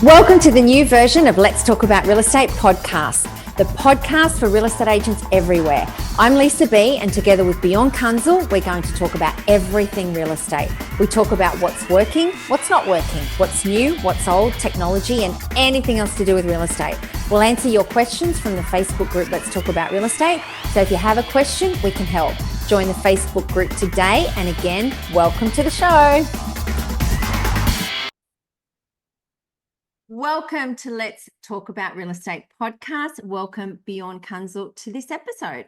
Welcome to the new version of Let's Talk About Real Estate podcast, the podcast for real estate agents everywhere. I'm Lisa B, and together with Bjorn Kunzel, we're going to talk about everything real estate. We talk about what's working, what's not working, what's new, what's old, technology, and anything else to do with real estate. We'll answer your questions from the Facebook group Let's Talk About Real Estate. So if you have a question, we can help. Join the Facebook group today. And again, welcome to the show. Welcome to Let's Talk About Real Estate podcast. Welcome Bjorn Kunzel to this episode.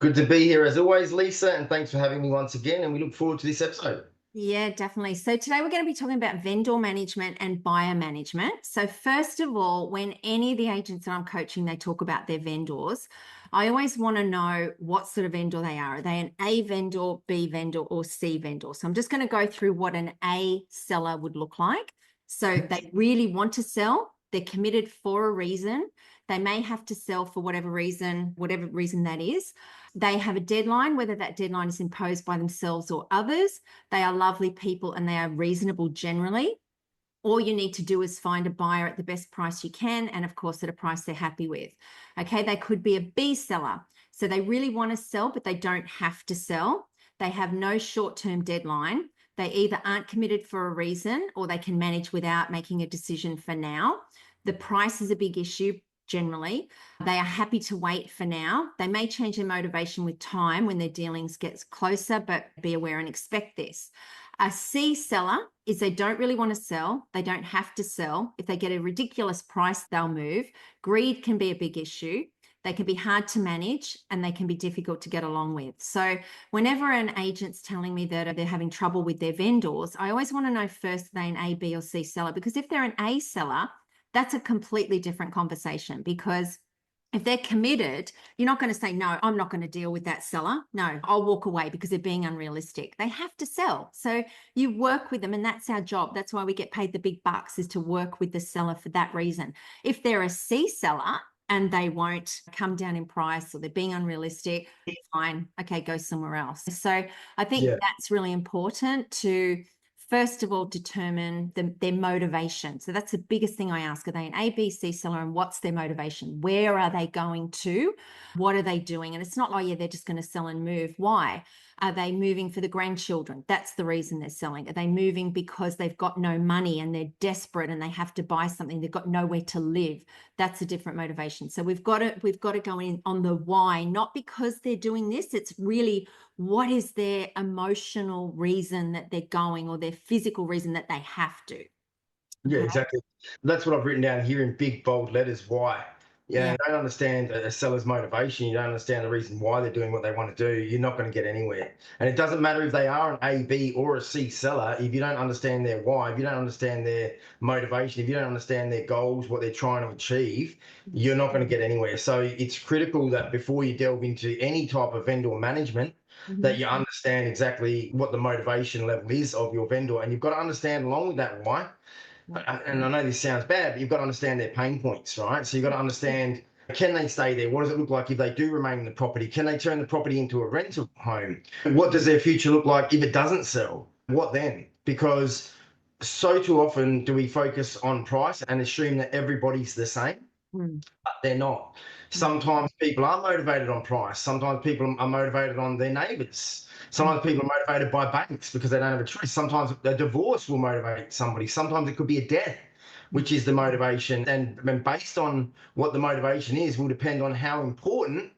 Good to be here as always, Lisa, and thanks for having me once again. And we look forward to this episode. Yeah, definitely. So today we're going to be talking about vendor management and buyer management. So first of all, when any of the agents that I'm coaching, they talk about their vendors, I always want to know what sort of vendor they are. Are they an A vendor, B vendor, or C vendor? So I'm just going to go through what an A seller would look like. So they really want to sell. They're committed for a reason. They may have to sell for whatever reason that is. They have a deadline, whether that deadline is imposed by themselves or others. They are lovely people and they are reasonable generally. All you need to do is find a buyer at the best price you can, and of course at a price they're happy with. Okay, they could be a B seller. So they really want to sell, but they don't have to sell. They have no short-term deadline. They either aren't committed for a reason or they can manage without making a decision for now. The price is a big issue generally. They are happy to wait for now. They may change their motivation with time when their dealings gets closer, but be aware and expect this. A C seller is they don't really want to sell. They don't have to sell. If they get a ridiculous price, they'll move. Greed can be a big issue. They can be hard to manage and they can be difficult to get along with. So whenever an agent's telling me that they're having trouble with their vendors, I always want to know first, are they an A, B, or C seller? Because if they're an A seller, that's a completely different conversation, because if they're committed, you're not going to say, no, I'm not going to deal with that seller. No, I'll walk away because they're being unrealistic. They have to sell. So you work with them, and that's our job. That's why we get paid the big bucks, is to work with the seller for that reason. If they're a C seller, and they won't come down in price or they're being unrealistic, fine, okay, go somewhere else. So I think that's really important to, first of all, determine their motivation. So that's the biggest thing I ask. Are they an A, B, C seller, and what's their motivation? Where are they going to? What are they doing? And it's not like, they're just going to sell and move. Why? Are they moving for the grandchildren? That's the reason they're selling. Are they moving because they've got no money and they're desperate and they have to buy something? They've got nowhere to live. That's a different motivation. So we've got to go in on the why, not because they're doing this. It's really, what is their emotional reason that they're going, or their physical reason that they have to? Yeah, exactly. That's what I've written down here in big, bold letters. Why? You don't understand a seller's motivation. You don't understand the reason why they're doing what they want to do. You're not going to get anywhere. And it doesn't matter if they are an A, B, or a C seller. If you don't understand their why, if you don't understand their motivation, if you don't understand their goals, what they're trying to achieve, you're not going to get anywhere. So it's critical that before you delve into any type of vendor management, that you understand exactly what the motivation level is of your vendor. And you've got to understand, along with that, why. And I know this sounds bad, but you've got to understand their pain points, right? So you've got to understand, can they stay there? What does it look like if they do remain in the property? Can they turn the property into a rental home? What does their future look like if it doesn't sell? What then? Because so too often do we focus on price and assume that everybody's the same, but they're not. Sometimes people are motivated on price. Sometimes people are motivated on their neighbours. Sometimes people are motivated by banks because they don't have a choice. Sometimes a divorce will motivate somebody. Sometimes it could be a death, which is the motivation. And based on what the motivation is will depend on how important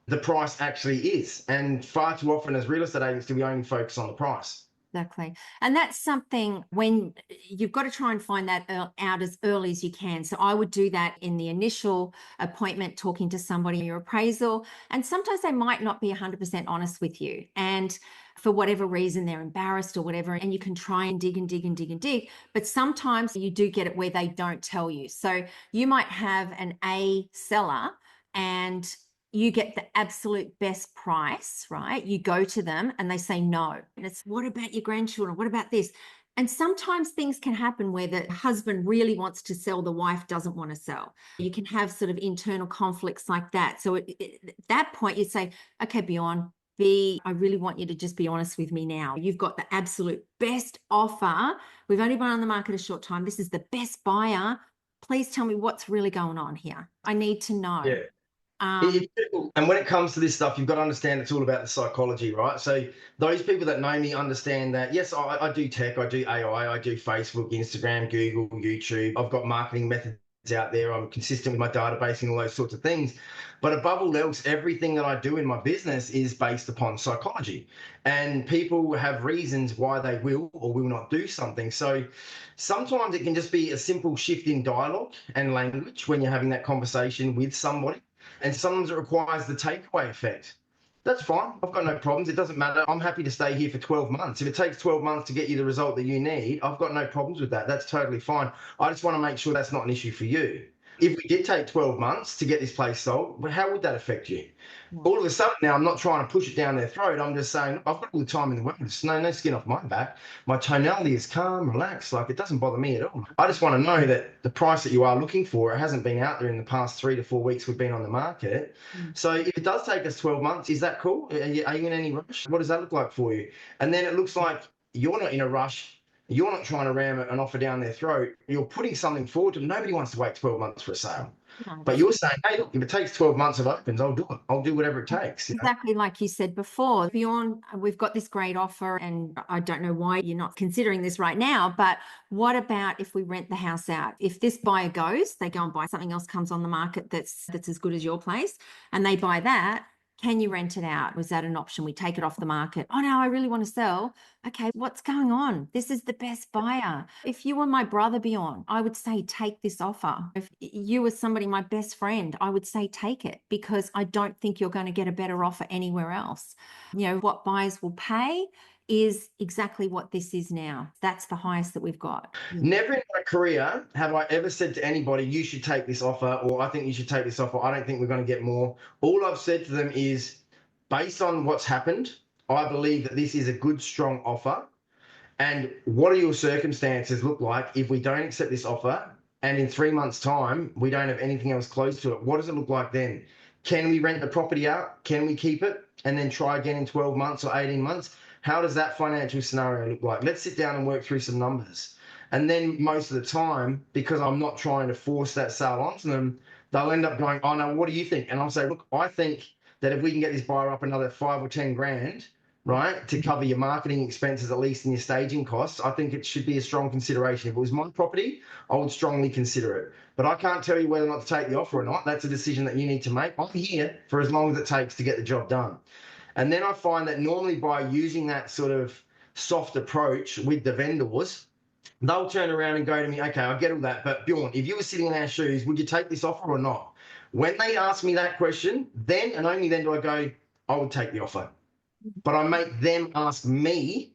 the price actually is. And far too often as real estate agents do we only focus on the price. Exactly. And that's something, when you've got to try and find that out as early as you can. So I would do that in the initial appointment, talking to somebody, your appraisal. And sometimes they might not be 100% honest with you. And for whatever reason, they're embarrassed or whatever. And you can try and dig and dig and dig and dig. But sometimes you do get it where they don't tell you. So you might have an A seller and you get the absolute best price, right? You go to them and they say no. And it's, what about your grandchildren? What about this? And sometimes things can happen where the husband really wants to sell, the wife doesn't want to sell. You can have sort of internal conflicts like that. So at that point, you say, okay, Bjorn, I really want you to just be honest with me now. You've got the absolute best offer. We've only been on the market a short time. This is the best buyer. Please tell me what's really going on here. I need to know. Yeah. And when it comes to this stuff, you've got to understand it's all about the psychology, right? So those people that know me understand that, yes, I do tech, I do AI, I do Facebook, Instagram, Google, YouTube. I've got marketing methods out there. I'm consistent with my database and all those sorts of things. But above all else, everything that I do in my business is based upon psychology. And people have reasons why they will or will not do something. So sometimes it can just be a simple shift in dialogue and language when you're having that conversation with somebody. And sometimes it requires the takeaway effect. That's fine. I've got no problems. It doesn't matter. I'm happy to stay here for 12 months. If it takes 12 months to get you the result that you need, I've got no problems with that. That's totally fine. I just want to make sure that's not an issue for you. If we did take 12 months to get this place sold, how would that affect you? All of a sudden now, I'm not trying to push it down their throat. I'm just saying, I've got all the time in the world. There's no skin off my back. My tonality is calm, relaxed. Like, it doesn't bother me at all. I just want to know that the price that you are looking for, it hasn't been out there in the past 3 to 4 weeks we've been on the market. So if it does take us 12 months, is that cool? Are you in any rush? What does that look like for you? And then it looks like you're not in a rush. You're not trying to ram an offer down their throat. You're putting something forward to them. Nobody wants to wait 12 months for a sale. But you're saying, hey, look, if it takes 12 months of opens, I'll do it. I'll do whatever it takes. Exactly like you said before. Beyond, we've got this great offer, and I don't know why you're not considering this right now, but what about if we rent the house out? If this buyer goes, they go and buy something else, comes on the market that's as good as your place, and they buy that, can you rent it out? Was that an option? We take it off the market. Oh no, I really want to sell. Okay, what's going on? This is the best buyer. If you were my brother, Bjorn, I would say take this offer. If you were somebody, my best friend, I would say take it, because I don't think you're going to get a better offer anywhere else. You know, what buyers will pay is exactly what this is now. That's the highest that we've got. Never in my career have I ever said to anybody, you should take this offer, or I think you should take this offer. I don't think we're going to get more. All I've said to them is, based on what's happened, I believe that this is a good, strong offer. And what are your circumstances look like if we don't accept this offer and in 3 months' time, we don't have anything else close to it? What does it look like then? Can we rent the property out? Can we keep it and then try again in 12 months or 18 months? How does that financial scenario look like? Let's sit down and work through some numbers. And then most of the time, because I'm not trying to force that sale onto them, they'll end up going, oh no, what do you think? And I'll say, look, I think that if we can get this buyer up another 5 or 10 grand, right, to cover your marketing expenses, at least in your staging costs, I think it should be a strong consideration. If it was my property, I would strongly consider it. But I can't tell you whether or not to take the offer or not. That's a decision that you need to make. I'm here for as long as it takes to get the job done. And then I find that normally by using that sort of soft approach with the vendors, they'll turn around and go to me, okay, I get all that, but Bjorn, if you were sitting in our shoes, would you take this offer or not? When they ask me that question, then and only then do I go, I would take the offer. But I make them ask me,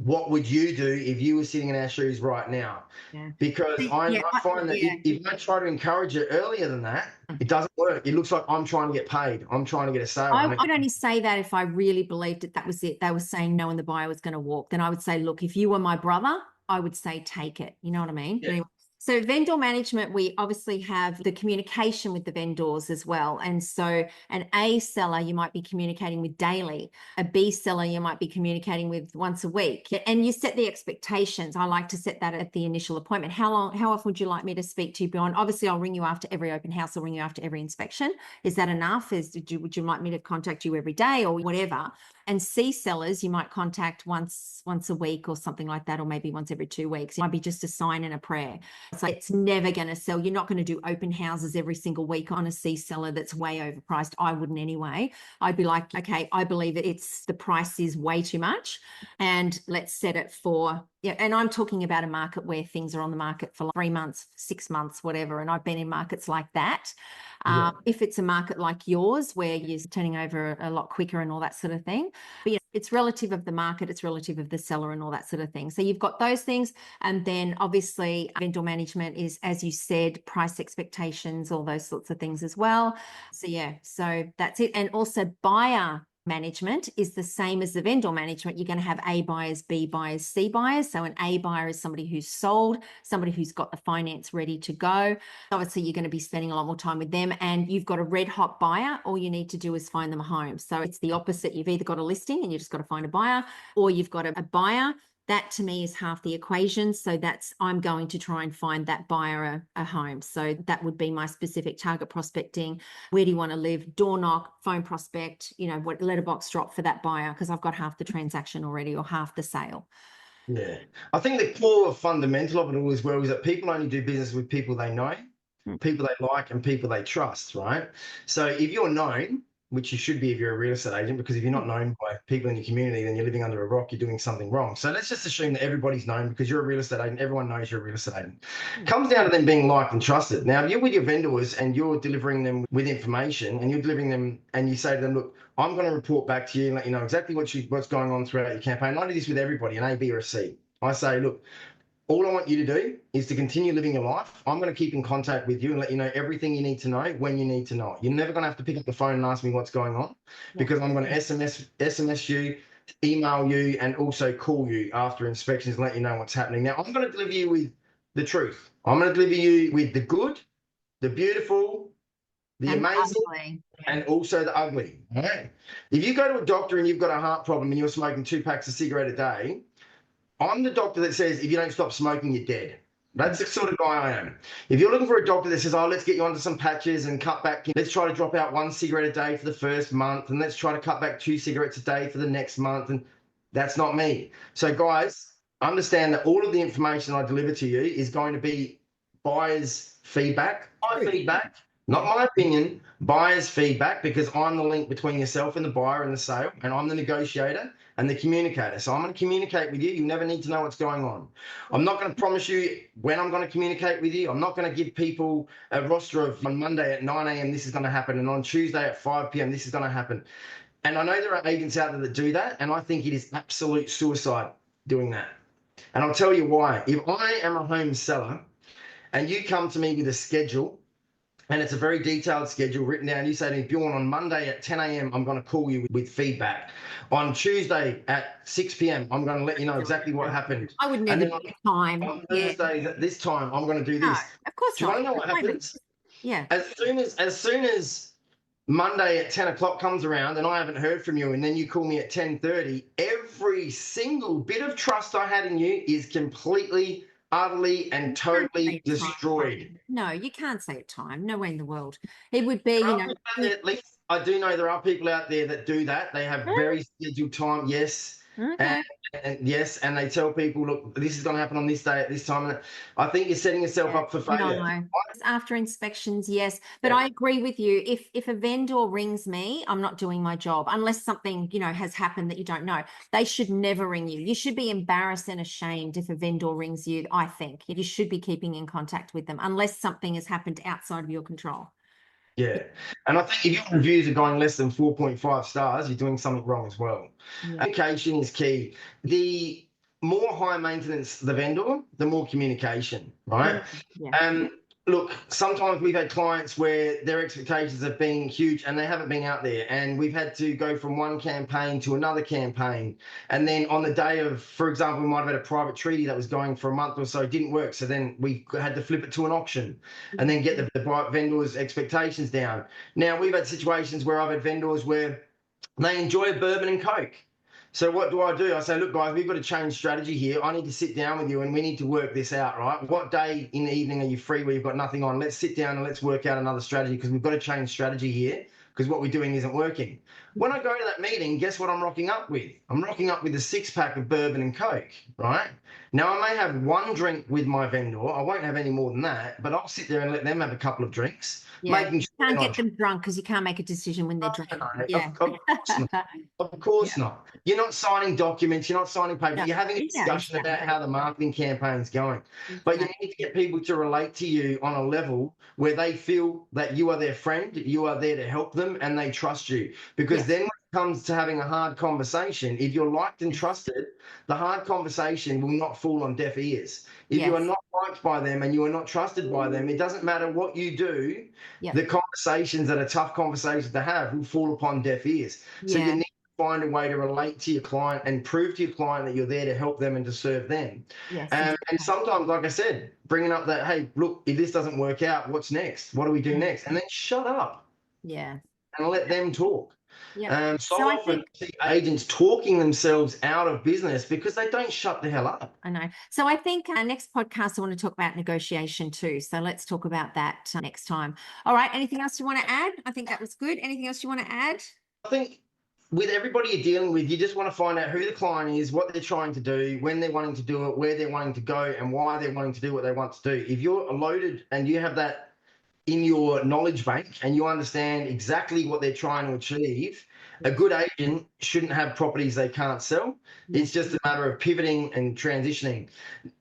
what would you do if you were sitting in our shoes right now? Yeah. Because I find that if I try to encourage it earlier than that, it doesn't work. It looks like I'm trying to get paid. I'm trying to get a sale. I'd only say that if I really believed that was it. They were saying no and the buyer was going to walk. Then I would say, look, if you were my brother, I would say take it. You know what I mean? Yeah. So vendor management, we obviously have the communication with the vendors as well. And so an A seller, you might be communicating with daily. A B seller, you might be communicating with once a week. And you set the expectations. I like to set that at the initial appointment. How often would you like me to speak to you, Bjorn? Obviously, I'll ring you after every open house. I'll ring you after every inspection. Is that enough? Would you like me to contact you every day or whatever? And C sellers, you might contact once a week or something like that, or maybe once every 2 weeks. It might be just a sign and a prayer. So it's never going to sell. You're not going to do open houses every single week on a C seller that's way overpriced. I wouldn't anyway. I'd be like, okay, I believe the price is way too much, and let's set it for, yeah. And I'm talking about a market where things are on the market for like 3 months, 6 months, whatever. And I've been in markets like that. Yeah. If it's a market like yours where you're turning over a lot quicker and all that sort of thing, but it's relative of the market, it's relative of the seller and all that sort of thing. So you've got those things. And then obviously vendor management is, as you said, price expectations, all those sorts of things as well. So yeah, so that's it. And also buyer management is the same as the vendor management. You're going to have A buyers, B buyers, C buyers. So an A buyer is somebody who's sold, somebody who's got the finance ready to go. Obviously, you're going to be spending a lot more time with them, and you've got a red hot buyer. All you need to do is find them a home. So it's the opposite. You've either got a listing and you just got to find a buyer, or you've got a buyer. That to me is half the equation. So I'm going to try and find that buyer a home. So that would be my specific target prospecting. Where do you want to live? Door knock, phone prospect, what letterbox drop for that buyer, because I've got half the transaction already or half the sale. Yeah. I think the core fundamental of it all as well is that people only do business with people they know, people they like, and people they trust, right? So if you're known, which you should be if you're a real estate agent, because if you're not known by people in your community, then you're living under a rock, you're doing something wrong. So let's just assume that everybody's known because you're a real estate agent. Everyone knows you're a real estate agent. Comes down to them being liked and trusted. Now, if you're with your vendors and you're delivering them with information and you're delivering them and you say to them, look, I'm going to report back to you and let you know exactly what's going on throughout your campaign. I do this with everybody, an A, B, or a C. I say, look, all I want you to do is to continue living your life. I'm going to keep in contact with you and let you know everything you need to know when you need to know it. You're never going to have to pick up the phone and ask me what's going on, because I'm going to SMS you, email you, and also call you after inspections and let you know what's happening. Now, I'm going to deliver you with the truth. I'm going to deliver you with the good, the beautiful, the amazing, and also the ugly. Right? If you go to a doctor and you've got a heart problem and you're smoking 2 packs of cigarette a day, I'm the doctor that says, if you don't stop smoking, you're dead. That's the sort of guy I am. If you're looking for a doctor that says, oh, let's get you onto some patches and cut back, let's try to drop out 1 cigarette a day for the first month, and let's try to cut back 2 cigarettes a day for the next month, and that's not me. So guys, understand that all of the information I deliver to you is going to be buyers' feedback, not my opinion, buyers' feedback, because I'm the link between yourself and the buyer and the sale, and I'm the negotiator and the communicator. So I'm going to communicate with you. You never need to know what's going on. I'm not going to promise you when I'm going to communicate with you. I'm not going to give people a roster of on Monday at 9 a.m. this is going to happen, and on Tuesday at 5 p.m. this is going to happen. And I know there are agents out there that do that, and I think it is absolute suicide doing that. And I'll tell you why. If I am a home seller and you come to me with a schedule, and it's a very detailed schedule written down. You say to me, Bjorn, on Monday at 10 a.m., I'm going to call you with feedback. On Tuesday at 6 p.m., I'm going to let you know exactly what happened. I would never do time. On Thursday at this time, I'm going to do this. No, of course not. Do you want to know what happens? Yeah. As soon as Monday at 10 o'clock comes around and I haven't heard from you, and then you call me at 10:30, every single bit of trust I had in you is completely, utterly and totally destroyed. No, you can't say it time. No way in the world. It would be, At least I do know there are people out there that do that. They have very scheduled time. Yes. Okay. And yes, and they tell people, look, this is going to happen on this day at this time. And I think you're setting yourself up for failure. No. After inspections, yes. But I agree with you. If a vendor rings me, I'm not doing my job unless something, has happened that you don't know. They should never ring you. You should be embarrassed and ashamed if a vendor rings you, I think. You should be keeping in contact with them unless something has happened outside of your control. Yeah. And I think if your reviews are going less than 4.5 stars, you're doing something wrong as well. Yeah. Communication is key. The more high maintenance the vendor, the more communication, right? Yeah. Look, sometimes we've had clients where their expectations have been huge and they haven't been out there, and we've had to go from one campaign to another campaign. And then on the day of, for example, we might have had a private treaty that was going for a month or so, didn't work. So then we had to flip it to an auction and then get the vendors' expectations down. Now, we've had situations where I've had vendors where they enjoy a bourbon and Coke. So what do? I say, look, guys, we've got to change strategy here. I need to sit down with you and we need to work this out, right? What day in the evening are you free where you've got nothing on? Let's sit down and let's work out another strategy, because we've got to change strategy here because what we're doing isn't working. When I go to that meeting, guess what I'm rocking up with? I'm rocking up with a 6-pack of bourbon and Coke, right? Now, I may have one drink with my vendor. I won't have any more than that, but I'll sit there and let them have a couple of drinks. Yeah, making sure you can't get them drunk because you can't make a decision when they're drunk. Yeah. Of course not. You're not signing documents. You're not signing paper. You're having a discussion about how the marketing campaign's going. But you need to get people to relate to you on a level where they feel that you are their friend, you are there to help them, and they trust you. Because then when it comes to having a hard conversation, if you're liked and trusted, the hard conversation will not fall on deaf ears. If you are not liked by them and you are not trusted by them, it doesn't matter what you do, the conversations that are tough conversations to have will fall upon deaf ears. So you need to find a way to relate to your client and prove to your client that you're there to help them and to serve them. Yes. And sometimes, like I said, bringing up that, hey, look, if this doesn't work out, what's next? What do we do next? And then shut up. Yeah. And let them talk. Yeah. So often see agents talking themselves out of business because they don't shut the hell up. I know. So I think our next podcast, I want to talk about negotiation too. So let's talk about that next time. All right. Anything else you want to add? I think that was good. Anything else you want to add? I think with everybody you're dealing with, you just want to find out who the client is, what they're trying to do, when they're wanting to do it, where they're wanting to go, and why they're wanting to do what they want to do. If you're loaded and you have that in your knowledge bank and you understand exactly what they're trying to achieve, a good agent shouldn't have properties they can't sell. It's just a matter of pivoting and transitioning.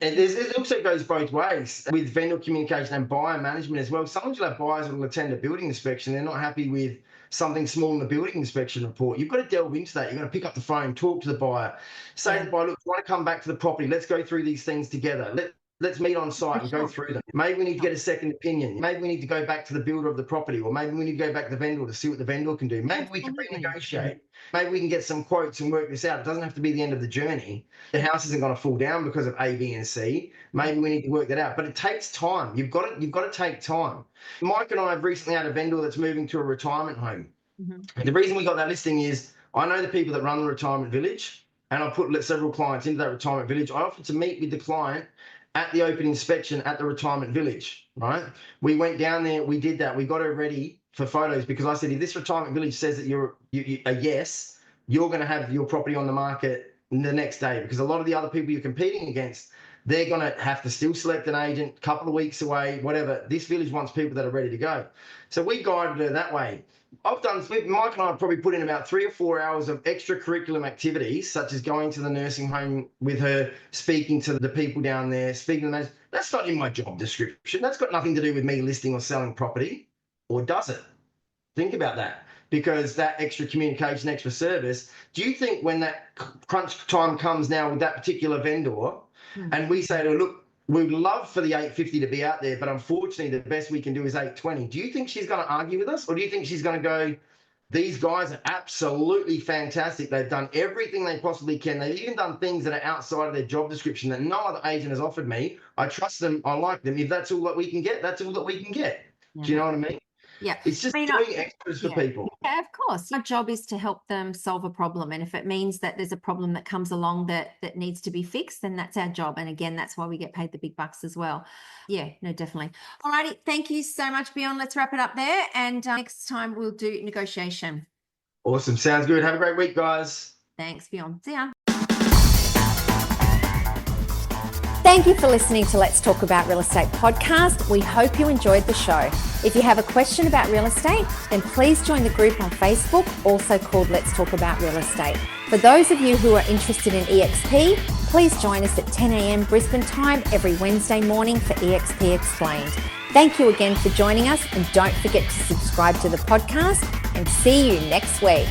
And it also goes both ways with vendor communication and buyer management as well. Sometimes you'll have buyers that will attend a building inspection. They're not happy with something small in the building inspection report. You've got to delve into that. You've got to pick up the phone, talk to the buyer, say to the buyer, look, I want to come back to the property. Let's go through these things together. Let's meet on site and go through them. Maybe we need to get a second opinion. Maybe we need to go back to the builder of the property, or maybe we need to go back to the vendor to see what the vendor can do. Maybe we can renegotiate. Maybe we can get some quotes and work this out. It doesn't have to be the end of the journey. The house isn't going to fall down because of A, B, and C. Maybe we need to work that out. But it takes time. You've got to take time. Mike and I have recently had a vendor that's moving to a retirement home. And the reason we got that listing is I know the people that run the retirement village, and I put several clients into that retirement village. I offered to meet with the client at the open inspection at the retirement village, right? We went down there, we did that. We got her ready for photos because I said, if this retirement village says that you're a yes, you're going to have your property on the market the next day, because a lot of the other people you're competing against, they're going to have to still select an agent a couple of weeks away, whatever. This village wants people that are ready to go. So we guided her that way. Mike and I have probably put in about 3 or 4 hours of extracurricular activities, such as going to the nursing home with her, speaking to the people down there, speaking to them. That's not in my job description. That's got nothing to do with me listing or selling property, or does it? Think about that, because that extra communication, extra service, do you think when that crunch time comes now with that particular vendor and we say to her, look, we'd love for the 850 to be out there, but unfortunately the best we can do is 820. Do you think she's going to argue with us? Or do you think she's going to go, these guys are absolutely fantastic. They've done everything they possibly can. They've even done things that are outside of their job description that no other agent has offered me. I trust them. I like them. If that's all that we can get, that's all that we can get. Do you know what I mean? Yeah. It's just doing extras for people. Yeah, of course. Our job is to help them solve a problem. And if it means that there's a problem that comes along that needs to be fixed, then that's our job. And again, that's why we get paid the big bucks as well. Yeah, no, definitely. All righty. Thank you so much, Bjorn. Let's wrap it up there. And next time we'll do negotiation. Awesome. Sounds good. Have a great week, guys. Thanks, Bjorn. See ya. Thank you for listening to Let's Talk About Real Estate podcast. We hope you enjoyed the show. If you have a question about real estate, then please join the group on Facebook, also called Let's Talk About Real Estate. For those of you who are interested in EXP, please join us at 10 a.m. Brisbane time every Wednesday morning for EXP Explained. Thank you again for joining us, and don't forget to subscribe to the podcast, and see you next week.